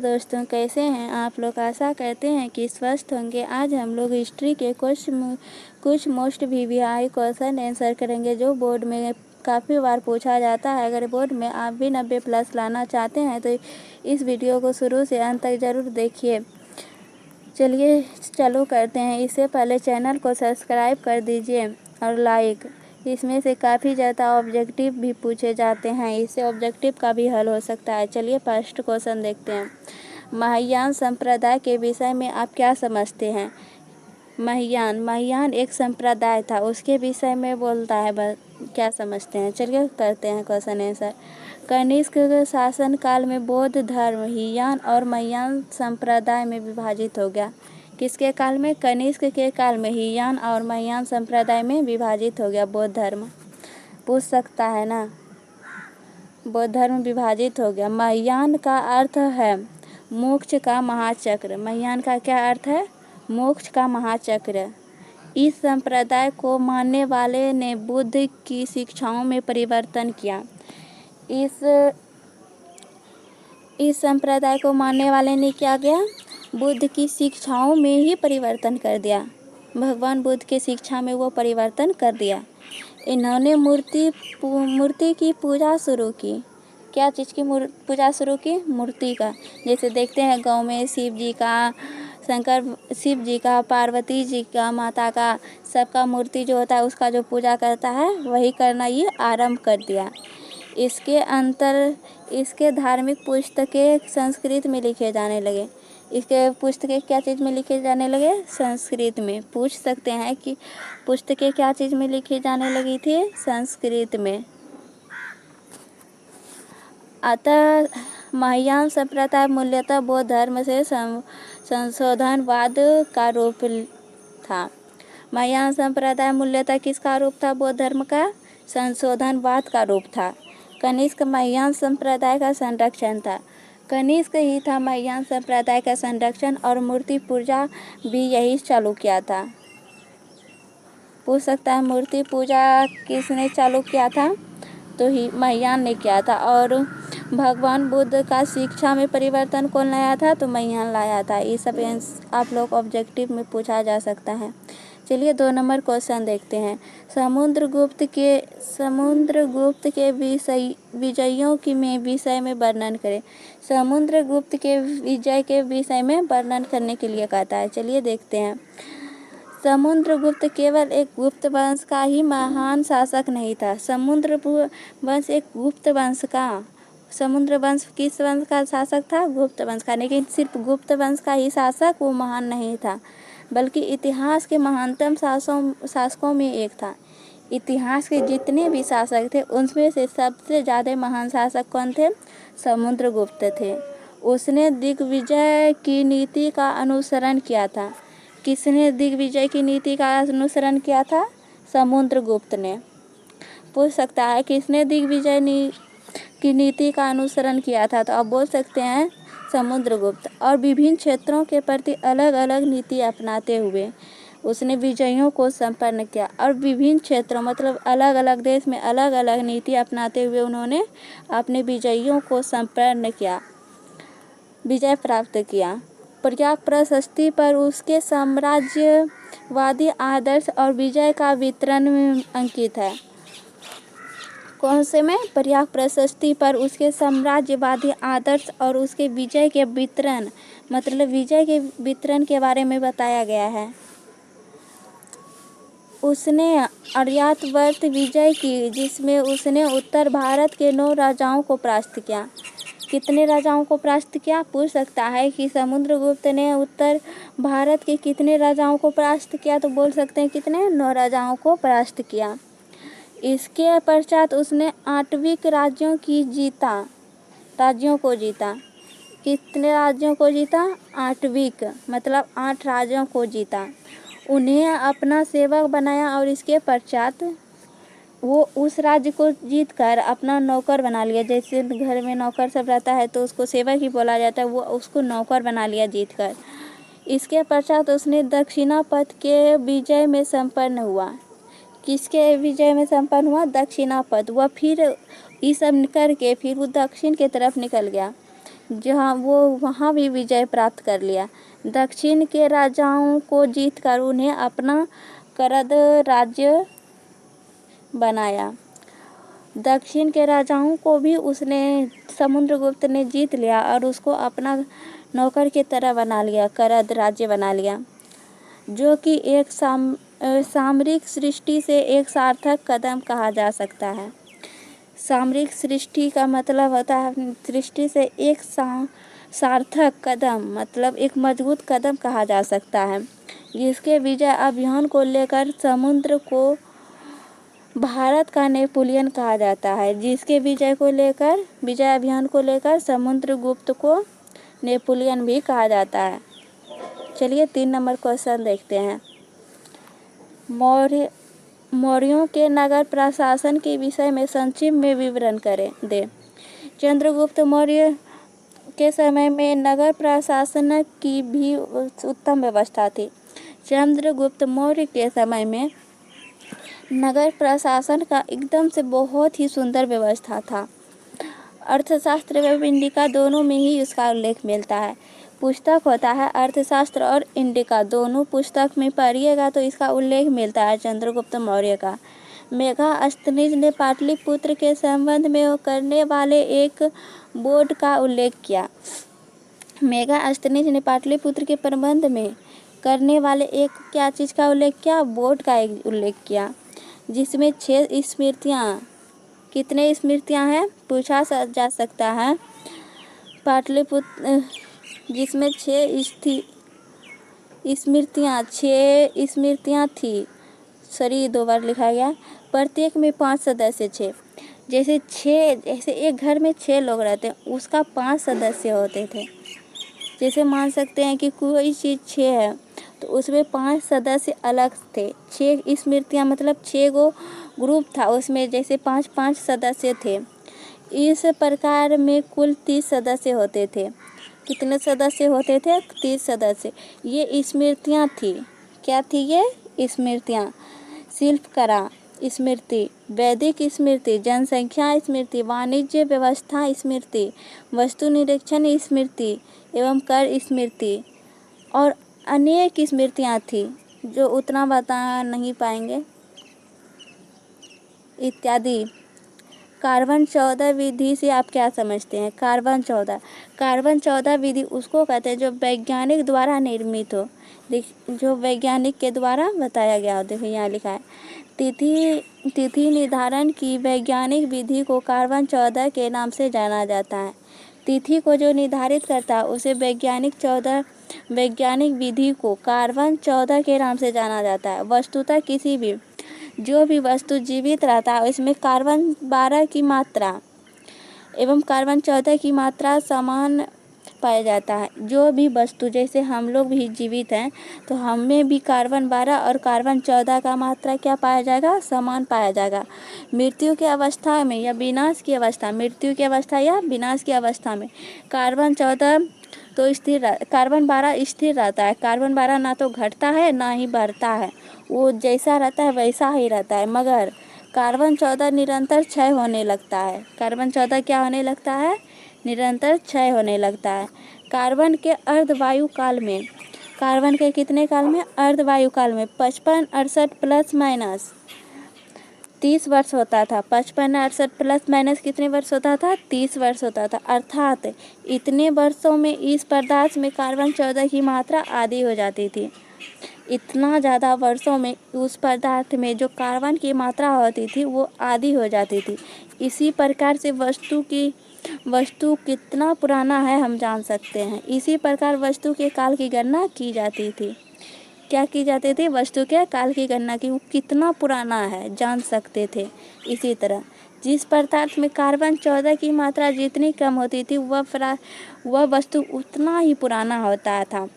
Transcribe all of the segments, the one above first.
दोस्तों, कैसे हैं आप लोग। आशा करते हैं कि स्वस्थ होंगे। आज हम लोग हिस्ट्री के कुछ मोस्ट वीवीआई क्वेश्चन आंसर करेंगे जो बोर्ड में काफ़ी बार पूछा जाता है। अगर बोर्ड में आप भी 90+ लाना चाहते हैं तो इस वीडियो को शुरू से अंत तक ज़रूर देखिए। चलिए चालू करते हैं। इससे पहले चैनल को सब्सक्राइब कर दीजिए और लाइक। इसमें से काफ़ी ज़्यादा ऑब्जेक्टिव भी पूछे जाते हैं, इससे ऑब्जेक्टिव का भी हल हो सकता है। चलिए फर्स्ट क्वेश्चन देखते हैं। महायान संप्रदाय के विषय में आप क्या समझते हैं। महायान एक संप्रदाय था, उसके विषय में बोलता है, क्या समझते हैं। चलिए करते हैं क्वेश्चन आंसर। कनिष्क शासन काल में बौद्ध धर्म हीयान और महायान संप्रदाय में विभाजित हो गया। किसके काल में। कनिष्क के काल में हीयान और महायान संप्रदाय में विभाजित हो गया बौद्ध धर्म। पूछ सकता है ना, बौद्ध धर्म विभाजित हो गया। महायान का अर्थ है मोक्ष का महाचक्र। महायान का क्या अर्थ है। मोक्ष का महाचक्र। इस संप्रदाय को मानने वाले ने बुद्ध की शिक्षाओं में परिवर्तन किया। इस संप्रदाय को मानने वाले ने क्या किया। बुद्ध की शिक्षाओं में ही परिवर्तन कर दिया। भगवान बुद्ध की शिक्षा में वो परिवर्तन कर दिया। इन्होंने मूर्ति की पूजा शुरू की। क्या चीज़ की पूजा शुरू की। मूर्ति का। जैसे देखते हैं गांव में शिव जी का, पार्वती जी का, माता का, सबका मूर्ति जो होता है उसका जो पूजा करता है वही करना ये आरंभ कर दिया। इसके धार्मिक पुस्तकें संस्कृत में लिखे जाने लगे। इसके पुस्तकें क्या चीज़ में लिखे जाने लगे। संस्कृत में। पूछ सकते हैं कि पुस्तकें क्या चीज़ में लिखी जाने लगी थी। संस्कृत में। अतः महायान संप्रदाय मूल्यतः बौद्ध धर्म से संशोधनवाद का रूप था। महायान संप्रदाय मूल्यतः किसका रूप था। बौद्ध धर्म का संशोधनवाद का रूप था। कनिष्क महायान संप्रदाय का संरक्षण था। कनिष्क ही था महायान संप्रदाय का संरक्षण और मूर्ति पूजा भी यही चालू किया था। पूछ सकता है मूर्ति पूजा किसने चालू किया था, तो ही महायान ने किया था। और भगवान बुद्ध का शिक्षा में परिवर्तन कौन लाया था, तो महायान लाया था। ये सब आप लोग ऑब्जेक्टिव में पूछा जा सकता है। चलिए 2 नंबर क्वेश्चन देखते हैं। समुद्रगुप्त के विजयों की विषय में वर्णन करें। समुद्रगुप्त के विजय के विषय में वर्णन करने के लिए कहता है। चलिए देखते हैं। समुद्रगुप्त केवल एक गुप्त वंश का ही महान शासक नहीं था। समुद्र वंश एक गुप्त वंश का। समुद्र वंश किस वंश का शासक था। गुप्त वंश का। लेकिन सिर्फ गुप्त वंश का ही शासक वो महान नहीं था, बल्कि इतिहास के महानतम शासकों में एक था। इतिहास के जितने भी शासक थे उनमें से सबसे ज़्यादा महान शासक कौन थे। समुद्रगुप्त थे। उसने दिग्विजय की नीति का अनुसरण किया था। किसने दिग्विजय की नीति का अनुसरण किया था। समुद्रगुप्त ने। पूछ सकता है किसने दिग्विजय की नीति का अनुसरण किया था, तो आप बोल सकते हैं समुद्रगुप्त। और विभिन्न क्षेत्रों के प्रति अलग अलग नीति अपनाते हुए उसने विजयों को संपन्न किया। और विभिन्न क्षेत्रों मतलब अलग अलग देश में अलग अलग नीति अपनाते हुए उन्होंने अपने विजयों को संपन्न किया, विजय प्राप्त किया। पर्याप्त प्रशस्ति पर उसके साम्राज्यवादी आदर्श और विजय का वितरण अंकित है। कौन से में। पर्याप्त प्रशस्ति पर उसके साम्राज्यवादी आदर्श और उसके विजय के वितरण, मतलब विजय के वितरण के बारे में बताया गया है। उसने आर्यावर्त विजय की, जिसमें उसने उत्तर भारत के 9 राजाओं को परास्त किया। कितने राजाओं को परास्त किया। पूछ सकता है कि समुद्रगुप्त ने उत्तर भारत के कितने राजाओं को परास्त किया, तो बोल सकते हैं कितने। 9 राजाओं को परास्त किया। इसके पश्चात उसने 8 राज्यों को जीता। कितने राज्यों को जीता। 8 मतलब 8 राज्यों को जीता। उन्हें अपना सेवक बनाया और इसके पश्चात वो उस राज्य को जीतकर अपना नौकर बना लिया। जैसे घर में नौकर सब रहता है तो उसको सेवक ही बोला जाता है, वो उसको नौकर बना लिया जीतकर। इसके पश्चात उसने दक्षिणापथ के विजय में संपन्न हुआ। किसके विजय में संपन्न हुआ। दक्षिणापथ। वह फिर ये सब करके फिर वो दक्षिण की तरफ निकल गया। जहाँ वो वहाँ भी विजय प्राप्त कर लिया। दक्षिण के राजाओं को जीतकर उन्हें अपना करद राज्य बनाया। दक्षिण के राजाओं को भी उसने समुद्रगुप्त ने जीत लिया और उसको अपना नौकर की तरह बना लिया, करद राज्य बना लिया, जो कि एक सामरिक सृष्टि से एक सार्थक कदम कहा जा सकता है। सामरिक सृष्टि का मतलब होता है सृष्टि से एक सार्थक कदम, मतलब एक मजबूत कदम कहा जा सकता है, जिसके विजय अभियान को लेकर समुद्र को भारत का नेपोलियन कहा जाता है। जिसके विजय अभियान को लेकर समुद्रगुप्त को नेपोलियन भी कहा जाता है। चलिए 3 नंबर क्वेश्चन देखते हैं। मौर्यों के नगर प्रशासन के विषय में संक्षिप्त में विवरण दे। चंद्रगुप्त मौर्य के समय में नगर प्रशासन की भी उत्तम व्यवस्था थी। चंद्रगुप्त मौर्य के समय में नगर प्रशासन का एकदम से बहुत ही सुंदर व्यवस्था था। अर्थशास्त्र एवं इंडिका दोनों में ही इसका उल्लेख मिलता है। पुस्तक होता है अर्थशास्त्र और इंडिका, दोनों पुस्तक में पढ़िएगा तो इसका उल्लेख मिलता है चंद्रगुप्त मौर्य का। मेगास्थनीज ने पाटलिपुत्र के संबंध में करने वाले एक बोर्ड का उल्लेख किया। मेगास्थनीज ने पाटलिपुत्र के प्रबंध में करने वाले एक क्या चीज़ का उल्लेख किया? बोर्ड का एक उल्लेख किया, जिसमें 6 स्मृतियाँ, कितने स्मृतियाँ हैं पूछा जा सकता है। पाटलिपुत्र जिसमें 6 स्मृतियाँ थी, सॉरी 2 बार लिखा गया। प्रत्येक में 5 सदस्य 6, जैसे एक घर में 6 लोग रहते हैं, उसका 5 सदस्य होते थे। जैसे मान सकते हैं कि कोई चीज़ 6 है तो उसमें 5 सदस्य अलग थे। 6 स्मृतियाँ मतलब 6 गो ग्रुप था, उसमें जैसे 5-5 सदस्य थे। इस प्रकार में कुल 30 सदस्य होते थे। कितने सदस्य होते थे? 30 सदस्य। ये स्मृतियाँ थी। क्या थी ये स्मृतियाँ? शिल्पकला स्मृति, वैदिक स्मृति, जनसंख्या स्मृति, वाणिज्य व्यवस्था स्मृति, वस्तु निरीक्षण स्मृति एवं कर स्मृति और अनेक स्मृतियाँ थी जो उतना बता नहीं पाएंगे इत्यादि। कार्बन 14 विधि से आप क्या समझते हैं? कार्बन 14 विधि उसको कहते हैं जो वैज्ञानिक द्वारा निर्मित हो, जो वैज्ञानिक के द्वारा बताया गया हो। देखिए यहाँ लिखा है, तिथि निर्धारण की वैज्ञानिक विधि को कार्बन 14 के नाम से जाना जाता है। तिथि को जो निर्धारित करता है उसे वैज्ञानिक विधि को कार्बन 14 के नाम से जाना जाता है। वस्तुतः जो भी वस्तु जीवित रहता है इसमें कार्बन 12 की मात्रा एवं कार्बन 14 की मात्रा समान पाया जाता है। जो भी वस्तु, जैसे हम लोग भी जीवित हैं तो हमें भी कार्बन 12 और कार्बन 14 का मात्रा क्या पाया जाएगा? समान पाया जाएगा। मृत्यु की अवस्था में या विनाश की अवस्था में कार्बन 14 तो कार्बन 12 स्थिर रहता है। कार्बन 12 ना तो घटता है ना ही बढ़ता है, वो जैसा रहता है वैसा ही रहता है। मगर कार्बन 14 निरंतर क्षय होने लगता है। कार्बन 14 क्या होने लगता है? निरंतर क्षय होने लगता है। कार्बन के अर्धवायु काल में, कार्बन के कितने काल में? अर्धवायु काल में 55, 68 प्लस माइनस 30 वर्ष होता था। 55, 68 प्लस माइनस कितने वर्ष होता था? 30 वर्ष होता था। अर्थात इतने वर्षों में इस पदार्थ में कार्बन 14 की मात्रा आधी हो जाती थी। इतना ज़्यादा वर्षों में उस पदार्थ में जो कार्बन की मात्रा होती थी वो आधी हो जाती थी। इसी प्रकार से वस्तु कितना पुराना है हम जान सकते हैं। इसी प्रकार वस्तु के काल की गणना की जाती थी। क्या की जाती थी? वस्तु के काल की गणना की, वो कितना पुराना है जान सकते थे। इसी तरह जिस पदार्थ में कार्बन 14 की मात्रा जितनी कम होती थी वह वस्तु उतना ही पुराना होता था।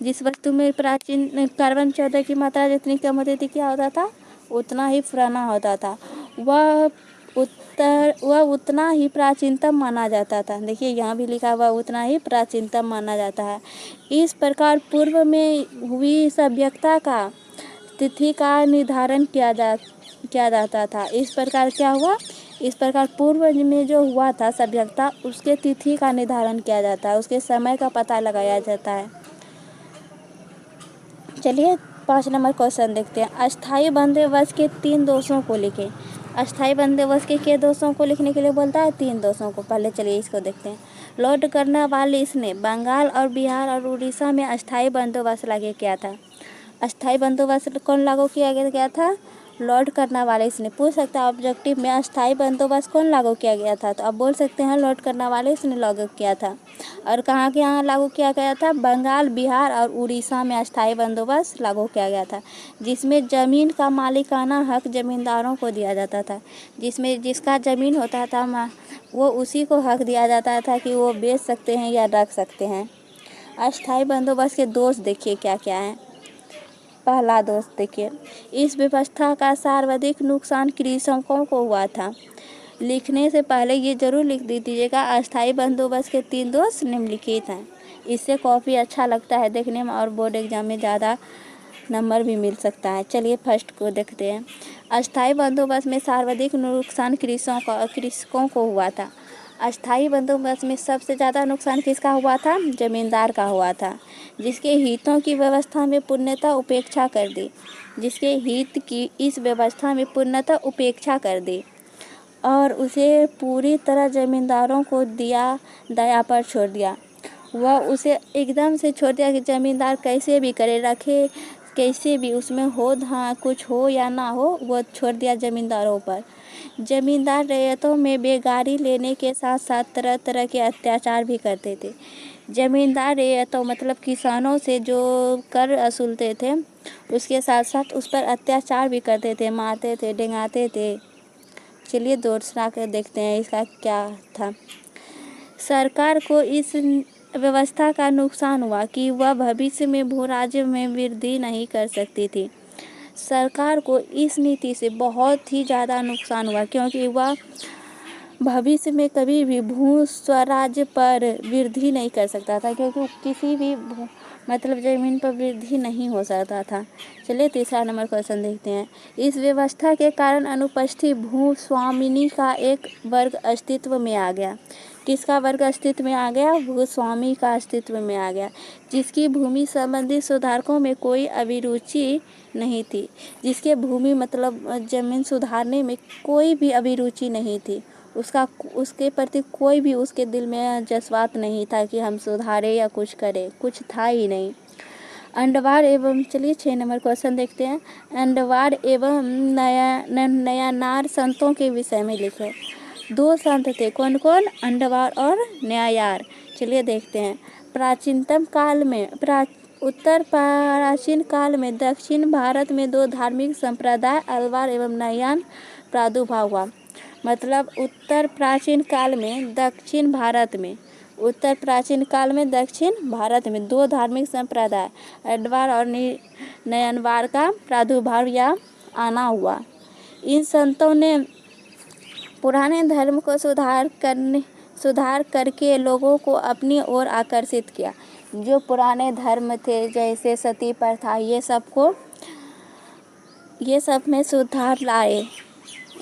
जिस वस्तु में प्राचीन कार्बन 14 की मात्रा जितनी कम होती थी क्या होता था? उतना ही पुराना होता था। वह उतना ही प्राचीनतम माना जाता था। देखिए यहाँ भी लिखा हुआ उतना ही प्राचीनतम माना जाता है। इस प्रकार पूर्व में हुई सभ्यता का तिथि का निर्धारण किया जाता था। इस प्रकार क्या हुआ? इस प्रकार पूर्व में जो हुआ था सभ्यता, उसके तिथि का निर्धारण किया जाता है, उसके समय का पता लगाया जाता है। चलिए 5 नंबर क्वेश्चन देखते हैं। अस्थायी बंदोबस्त के 3 दोषों को लिखें। अस्थायी बंदोबस्त के दोषों को लिखने के लिए बोलता है 3 दोषों को। पहले चलिए इसको देखते हैं। लौट करने वाले इसने बंगाल और बिहार और उड़ीसा में अस्थायी बंदोबस्त लागू किया था। अस्थायी बंदोबस्त कौन लागू किया गया था? लॉर्ड कर्नवालिस ने। पूछ सकता है ऑब्जेक्टिव में अस्थायी बंदोबस्त कौन लागू किया गया था, तो आप बोल सकते हैं लॉर्ड कर्नवालिस ने लागू किया था। और कहाँ के यहाँ लागू किया गया था? बंगाल, बिहार और उड़ीसा में अस्थायी बंदोबस्त लागू किया गया था, जिसमें ज़मीन का मालिकाना हक जमींदारों को दिया जाता था। जिसमें जिसका ज़मीन होता था वो उसी को हक दिया जाता था कि वो बेच सकते हैं या रख सकते हैं। अस्थायी बंदोबस्त के दोष देखिए क्या क्या हैं। पहला दोष देखिए, इस व्यवस्था का सर्वाधिक नुकसान कृषकों को हुआ था। लिखने से पहले ये जरूर लिख दीजिएगा, अस्थायी बंदोबस्त के 3 दोष निम्नलिखित हैं। इससे काफ़ी अच्छा लगता है देखने में और बोर्ड एग्जाम में ज़्यादा नंबर भी मिल सकता है। चलिए फर्स्ट को देखते हैं। अस्थायी बंदोबस्त में सर्वाधिक नुकसान कृषकों को हुआ था। अस्थायी बंदोबस्त में सबसे ज़्यादा नुकसान किसका हुआ था? जमींदार का हुआ था, जिसके हितों की व्यवस्था में पूर्णतः उपेक्षा कर दी। जिसके हित की इस व्यवस्था में पूर्णतः उपेक्षा कर दी और उसे पूरी तरह जमींदारों को दया पर छोड़ दिया। वह उसे एकदम से छोड़ दिया कि जमींदार कैसे भी करे, रखे कैसे भी, उसमें हो कुछ हो या ना हो, वो छोड़ दिया जमींदारों पर। जमींदार रैयतों में बेगारी लेने के साथ साथ तरह तरह के अत्याचार भी करते थे। जमींदार रैयतों मतलब किसानों से जो कर वसूलते थे, उसके साथ साथ उस पर अत्याचार भी करते थे, मारते थे, डिंगाते थे। चलिए दूसरा कर देखते हैं इसका क्या था। सरकार को इस व्यवस्था का नुकसान हुआ कि वह भविष्य में भू राज्य में वृद्धि नहीं कर सकती थी। सरकार को इस नीति से बहुत ही ज़्यादा नुकसान हुआ, क्योंकि वह भविष्य में कभी भी भू स्वराज्य पर वृद्धि नहीं कर सकता था, क्योंकि किसी भी मतलब ज़मीन पर वृद्धि नहीं हो सकता था। चलिए तीसरा नंबर क्वेश्चन देखते हैं। इस व्यवस्था के कारण अनुपस्थित भूस्वामिनी का एक वर्ग अस्तित्व में आ गया। किसका वर्ग अस्तित्व में आ गया? भूस्वामी का अस्तित्व में आ गया, जिसकी भूमि संबंधी सुधारकों में कोई अभिरुचि नहीं थी। जिसके भूमि मतलब ज़मीन सुधारने में कोई भी अभिरुचि नहीं थी, उसके प्रति कोई भी उसके दिल में जज्बात नहीं था कि हम सुधारे या कुछ करें, कुछ था ही नहीं। अंडवार एवं चलिए 6 नंबर क्वेश्चन देखते हैं। अंडवार एवं नयानार संतों के विषय में लिखे। 2 संत थे, कौन कौन? अंडवार और नयानार। चलिए देखते हैं। उत्तर प्राचीन काल में दक्षिण भारत में 2 धार्मिक संप्रदाय अल्वार एवं नयान प्रादुर्भाव हुआ। मतलब उत्तर प्राचीन काल में दक्षिण भारत में 2 धार्मिक संप्रदाय अडवार और नयनवार का प्रादुर्भाव या आना हुआ। इन संतों ने पुराने धर्म को सुधार करके लोगों को अपनी ओर आकर्षित किया। जो पुराने धर्म थे जैसे सती प्रथा, ये सब में सुधार लाए,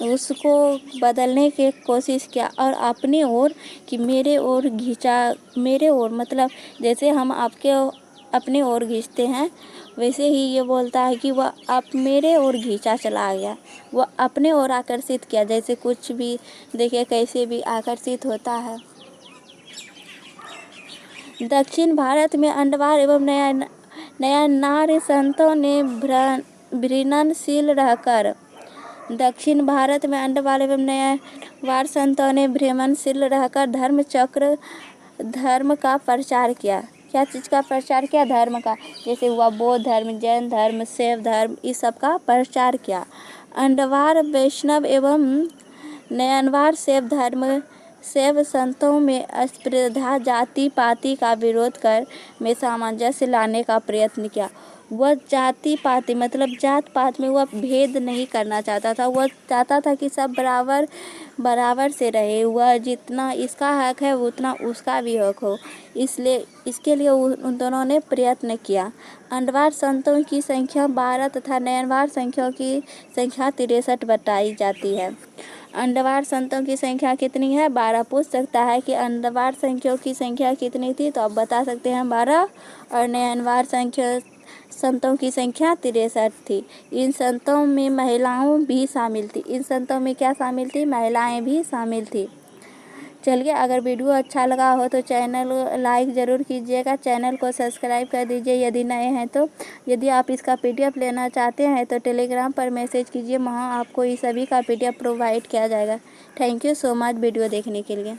उसको बदलने की कोशिश किया और अपनी ओर कि मेरे ओर मतलब जैसे हम आपके अपने ओर खींचते हैं, वैसे ही ये बोलता है कि वह आप मेरे ओर खींचा चला गया, वह अपने ओर आकर्षित किया। जैसे कुछ भी देखिए कैसे भी आकर्षित होता है। दक्षिण भारत में अंडवार एवं नयानार संतों ने भ्रमणशील रहकर दक्षिण भारत में अंडवार एवं नयानार संतों ने भ्रमणशील रहकर धर्म का प्रचार किया। क्या चीज़ का प्रचार किया? धर्म का। जैसे हुआ बौद्ध धर्म, जैन धर्म, शैव धर्म, इस सब का प्रचार किया। अंडवार वैष्णव एवं नयानार शैव संतों में अस्पृश्यता जाति पाति का विरोध कर में सामंजस्य लाने का प्रयत्न किया। वह जाति पाति मतलब जात पात में वह भेद नहीं करना चाहता था। वह चाहता था कि सब बराबर से रहे, वह जितना इसका हक है उतना उसका भी हक हो। इसलिए इसके लिए उन दोनों ने प्रयत्न किया। अंडवार संतों की संख्या 12 तथा नयनवार संतों की संख्या 63 बताई जाती है। अंडवार संतों की संख्या कितनी है? 12। पूछ सकता है कि अंडवार संख्यों की संख्या कितनी थी, तो आप बता सकते हैं 12। और नयनवार संतों की संख्या 63 थी। इन संतों में महिलाओं भी शामिल थी। इन संतों में क्या शामिल थी? महिलाएं भी शामिल थी। चलिए, अगर वीडियो अच्छा लगा हो तो चैनल लाइक ज़रूर कीजिएगा, चैनल को सब्सक्राइब कर दीजिए यदि नए हैं तो। यदि आप इसका PDF लेना चाहते हैं तो टेलीग्राम पर मैसेज कीजिए, वहाँ आपको इस सभी का PDF प्रोवाइड किया जाएगा। Thank you so much video देखने के लिए।